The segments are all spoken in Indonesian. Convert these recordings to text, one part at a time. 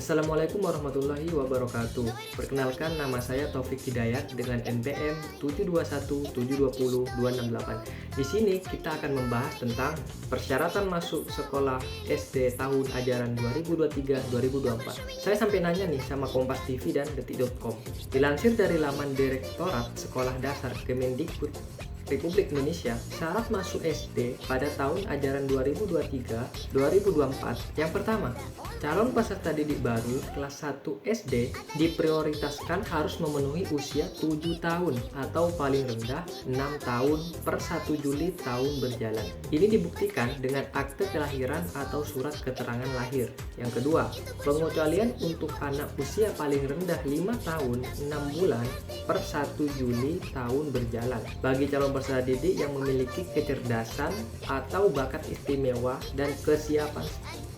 Assalamualaikum warahmatullahi wabarakatuh. Perkenalkan, nama saya Taufik Hidayat dengan NPM 721720268. Di sini kita akan membahas tentang persyaratan masuk sekolah SD tahun ajaran 2023-2024. Saya sampai nanya nih sama Kompas TV dan Detik.com. Dilansir dari laman Direktorat Sekolah Dasar Kemendikbud Republik Indonesia, syarat masuk SD pada tahun ajaran 2023-2024. Yang pertama, calon peserta didik baru kelas 1 SD diprioritaskan harus memenuhi usia 7 tahun atau paling rendah 6 tahun per 1 Juli tahun berjalan. Ini dibuktikan dengan akte kelahiran atau surat keterangan lahir. Yang kedua, pengecualian untuk anak usia paling rendah 5 tahun 6 bulan per 1 Juli tahun berjalan. Bagi calon peserta didik yang memiliki kecerdasan atau bakat istimewa dan kesiapan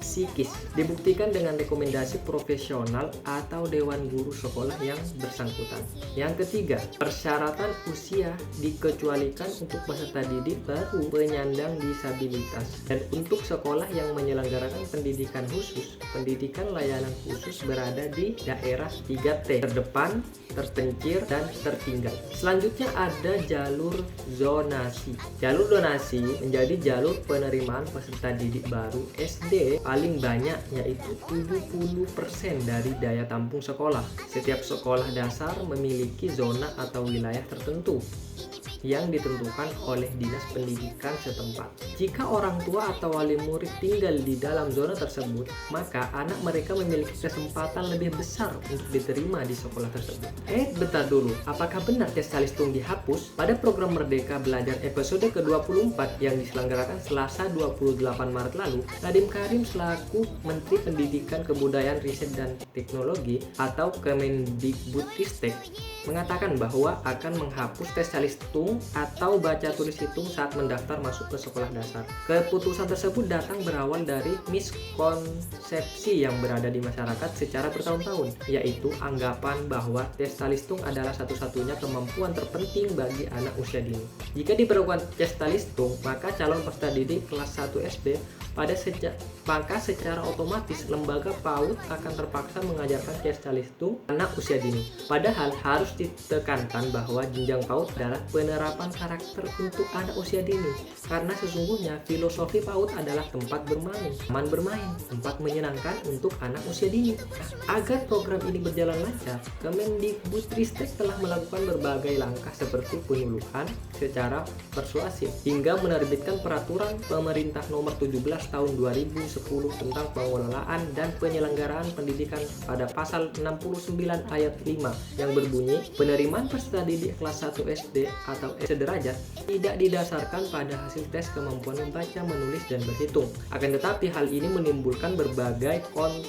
psikis, dibuktikan dengan rekomendasi profesional atau dewan guru sekolah yang bersangkutan. Yang ketiga, persyaratan usia dikecualikan untuk peserta didik baru penyandang disabilitas dan untuk sekolah yang menyelenggarakan pendidikan khusus. Pendidikan layanan khusus berada di daerah 3T, terdepan, terpencil, dan tertinggal. Selanjutnya ada jalur zonasi. Jalur zonasi menjadi jalur penerimaan peserta didik baru SD paling banyak, yaitu 70% dari daya tampung sekolah. Setiap sekolah dasar memiliki zona atau wilayah tertentu yang ditentukan oleh dinas pendidikan setempat. Jika orang tua atau wali murid tinggal di dalam zona tersebut, maka anak mereka memiliki kesempatan lebih besar untuk diterima di sekolah tersebut. Bentar dulu, apakah benar tes Talistung dihapus? Pada program Merdeka Belajar episode ke-24 yang diselenggarakan Selasa 28 Maret lalu, Nadiem Karim selaku Menteri Pendidikan Kebudayaan Riset dan Teknologi atau Kemendikbudristek mengatakan bahwa akan menghapus tes Talistung atau baca tulis hitung saat mendaftar masuk ke sekolah dasar. Keputusan tersebut datang berawal dari miskonsepsi yang berada di masyarakat secara bertahun-tahun, yaitu anggapan bahwa tes Talistung adalah satu-satunya kemampuan terpenting bagi anak usia dini. Jika diperlukan tes Talistung, maka calon peserta didik kelas 1 SD maka secara otomatis lembaga PAUD akan terpaksa mengajarkan tes Talistung anak usia dini. Padahal harus ditekankan bahwa jenjang PAUD adalah penerapan karakter untuk anak usia dini, karena sesungguhnya filosofi PAUD adalah tempat bermain, taman bermain, tempat menyenangkan untuk anak usia dini. Agar program ini berjalan lancar, Kemendikbudristek telah melakukan berbagai langkah seperti penyuluhan secara persuasif hingga menerbitkan peraturan pemerintah nomor 17 tahun 2010 tentang pengelolaan dan penyelenggaraan pendidikan pada pasal 69 ayat 5 yang berbunyi, penerimaan peserta didik kelas 1 SD atau sederajat tidak didasarkan pada hasil tes kemampuan membaca, menulis, dan berhitung. Akan tetapi hal ini menimbulkan berbagai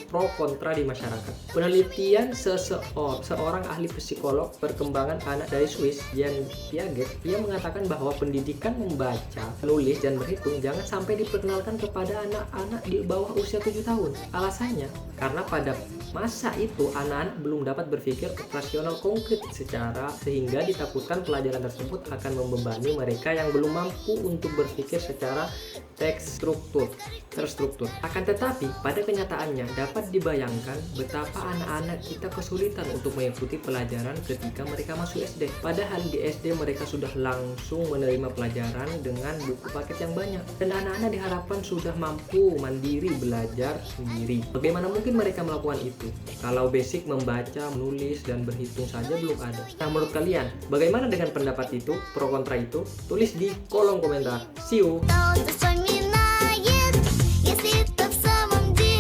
pro kontra di masyarakat. Penelitian seorang ahli psikolog perkembangan anak dari Swiss, Jan Piaget, ia mengatakan bahwa pendidikan membaca, menulis, dan berhitung jangan sampai diperkenalkan kepada anak-anak di bawah usia 7 tahun. Alasannya, karena pada masa itu anak-anak belum dapat berpikir operasional konkret sehingga ditakutkan pelajaran tersebut akan membebani mereka yang belum mampu untuk berpikir secara terstruktur. Akan tetapi, pada kenyataannya dapat dibayangkan betapa anak-anak kita kesulitan untuk mengikuti pelajaran ketika mereka masuk SD. Padahal di SD mereka sudah langsung menerima pelajaran dengan buku paket yang banyak, dan anak-anak diharapkan sudah mampu mandiri belajar sendiri. Bagaimana mungkin mereka melakukan itu kalau basic membaca, menulis, dan berhitung saja belum ada? Nah, menurut kalian, bagaimana dengan pendapat itu, pro kontra itu? Tulis di kolom komentar. See you!